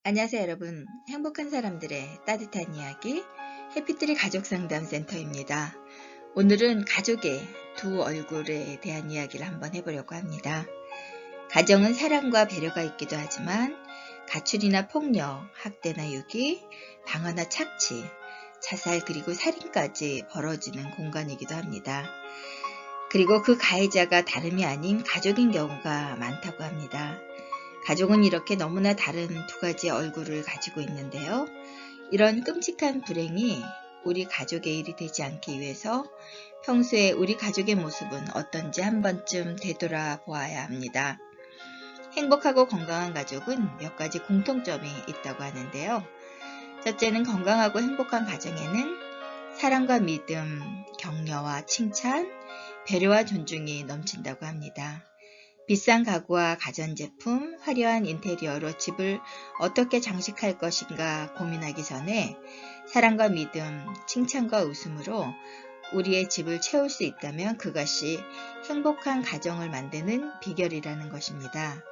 안녕하세요 여러분. 행복한 사람들의 따뜻한 이야기 해피트리 가족상담센터입니다. 오늘은 가족의 두 얼굴에 대한 이야기를 한번 해보려고 합니다. 가정은 사랑과 배려가 있기도 하지만 가출이나 폭력, 학대나 유기, 방화나 착취, 자살 그리고 살인까지 벌어지는 공간이기도 합니다. 그리고 그 가해자가 다름이 아닌 가족인 경우가 많다고 합니다. 가족은 이렇게 너무나 다른 두 가지의 얼굴을 가지고 있는데요. 이런 끔찍한 불행이 우리 가족의 일이 되지 않기 위해서 평소에 우리 가족의 모습은 어떤지 한 번쯤 되돌아보아야 합니다. 행복하고 건강한 가족은 몇 가지 공통점이 있다고 하는데요. 첫째는 건강하고 행복한 가정에는 사랑과 믿음, 격려와 칭찬, 배려와 존중이 넘친다고 합니다. 비싼 가구와 가전제품, 화려한 인테리어로 집을 어떻게 장식할 것인가 고민하기 전에 사랑과 믿음, 칭찬과 웃음으로 우리의 집을 채울 수 있다면 그것이 행복한 가정을 만드는 비결이라는 것입니다.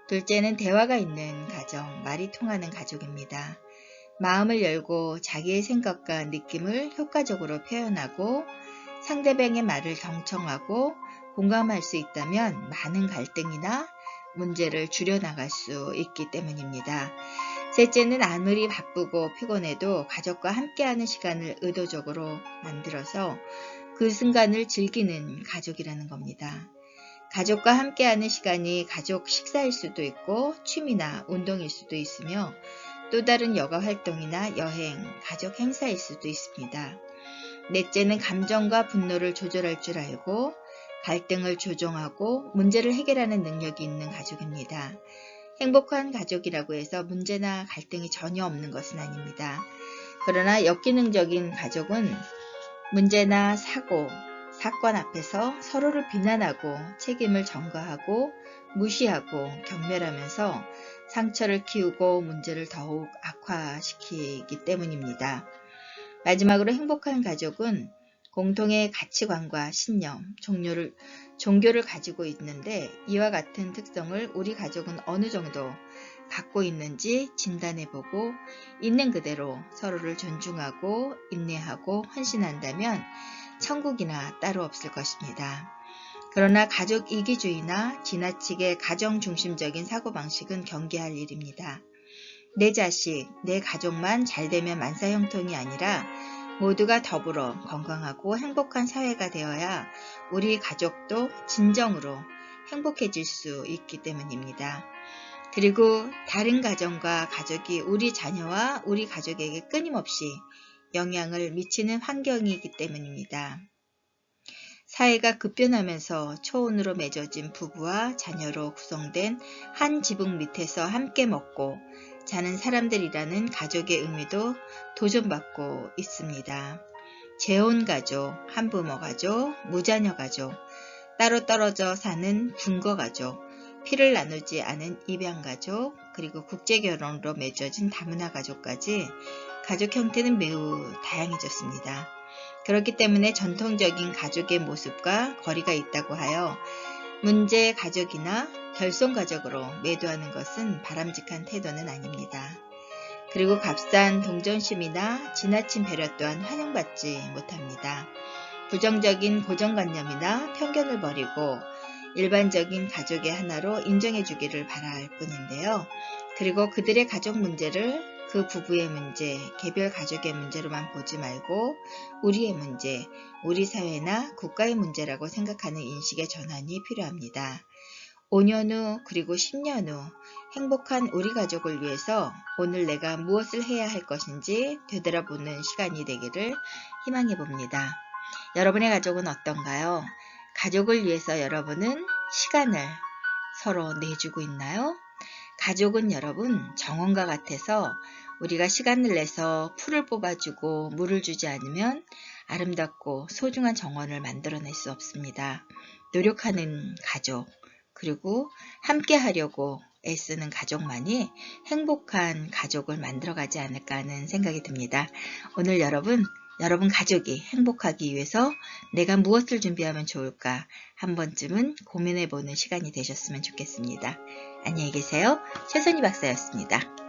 둘째는 대화가 있는 가정, 말이 통하는 가족입니다. 마음을 열고 자기의 생각과 느낌을 효과적으로 표현하고 상대방의 말을 경청하고 공감할 수 있다면 많은 갈등이나 문제를 줄여나갈 수 있기 때문입니다. 셋째는 아무리 바쁘고 피곤해도 가족과 함께하는 시간을 의도적으로 만들어서 그 순간을 즐기는 가족이라는 겁니다. 가족과 함께하는 시간이 가족 식사일 수도 있고 취미나 운동일 수도 있으며 또 다른 여가 활동이나 여행, 가족 행사일 수도 있습니다. 넷째는 감정과 분노를 조절할 줄 알고 갈등을 조정하고 문제를 해결하는 능력이 있는 가족입니다. 행복한 가족이라고 해서 문제나 갈등이 전혀 없는 것은 아닙니다. 그러나 역기능적인 가족은 문제나 사고, 사건 앞에서 서로를 비난하고 책임을 전가하고 무시하고 경멸하면서 상처를 키우고 문제를 더욱 악화시키기 때문입니다. 마지막으로 행복한 가족은 공통의 가치관과 신념, 종교를 가지고 있는데 이와 같은 특성을 우리 가족은 어느 정도 갖고 있는지 진단해보고 있는 그대로 서로를 존중하고 인내하고 헌신한다면 천국이나 따로 없을 것입니다. 그러나 가족 이기주의나 지나치게 가정 중심적인 사고방식은 경계할 일입니다. 내 자식, 내 가족만 잘되면 만사형통이 아니라 모두가 더불어 건강하고 행복한 사회가 되어야 우리 가족도 진정으로 행복해질 수 있기 때문입니다. 그리고 다른 가정과 가족이 우리 자녀와 우리 가족에게 끊임없이 영향을 미치는 환경이기 때문입니다. 사회가 급변하면서 초혼으로 맺어진 부부와 자녀로 구성된 한 지붕 밑에서 함께 먹고 자는 사람들이라는 가족의 의미도 도전받고 있습니다. 재혼 가족, 한부모 가족, 무자녀 가족, 따로 떨어져 사는 중거 가족, 피를 나누지 않은 입양 가족, 그리고 국제결혼으로 맺어진 다문화 가족까지 가족 형태는 매우 다양해졌습니다. 그렇기 때문에 전통적인 가족의 모습과 거리가 있다고 하여 문제 가족이나 결손 가족으로 매도하는 것은 바람직한 태도는 아닙니다. 그리고 값싼 동정심이나 지나친 배려 또한 환영받지 못합니다. 부정적인 고정관념이나 편견을 버리고 일반적인 가족의 하나로 인정해주기를 바랄 뿐인데요. 그리고 그들의 가족 문제를 그 부부의 문제, 개별 가족의 문제로만 보지 말고 우리의 문제, 우리 사회나 국가의 문제라고 생각하는 인식의 전환이 필요합니다. 5년 후 그리고 10년 후 행복한 우리 가족을 위해서 오늘 내가 무엇을 해야 할 것인지 되돌아보는 시간이 되기를 희망해 봅니다. 여러분의 가족은 어떤가요? 가족을 위해서 여러분은 시간을 서로 내주고 있나요? 가족은 여러분 정원과 같아서 우리가 시간을 내서 풀을 뽑아주고 물을 주지 않으면 아름답고 소중한 정원을 만들어낼 수 없습니다. 노력하는 가족, 그리고 함께 하려고 애쓰는 가족만이 행복한 가족을 만들어가지 않을까 하는 생각이 듭니다. 오늘 여러분 가족이 행복하기 위해서 내가 무엇을 준비하면 좋을까 한 번쯤은 고민해보는 시간이 되셨으면 좋겠습니다. 안녕히 계세요. 최선희 박사였습니다.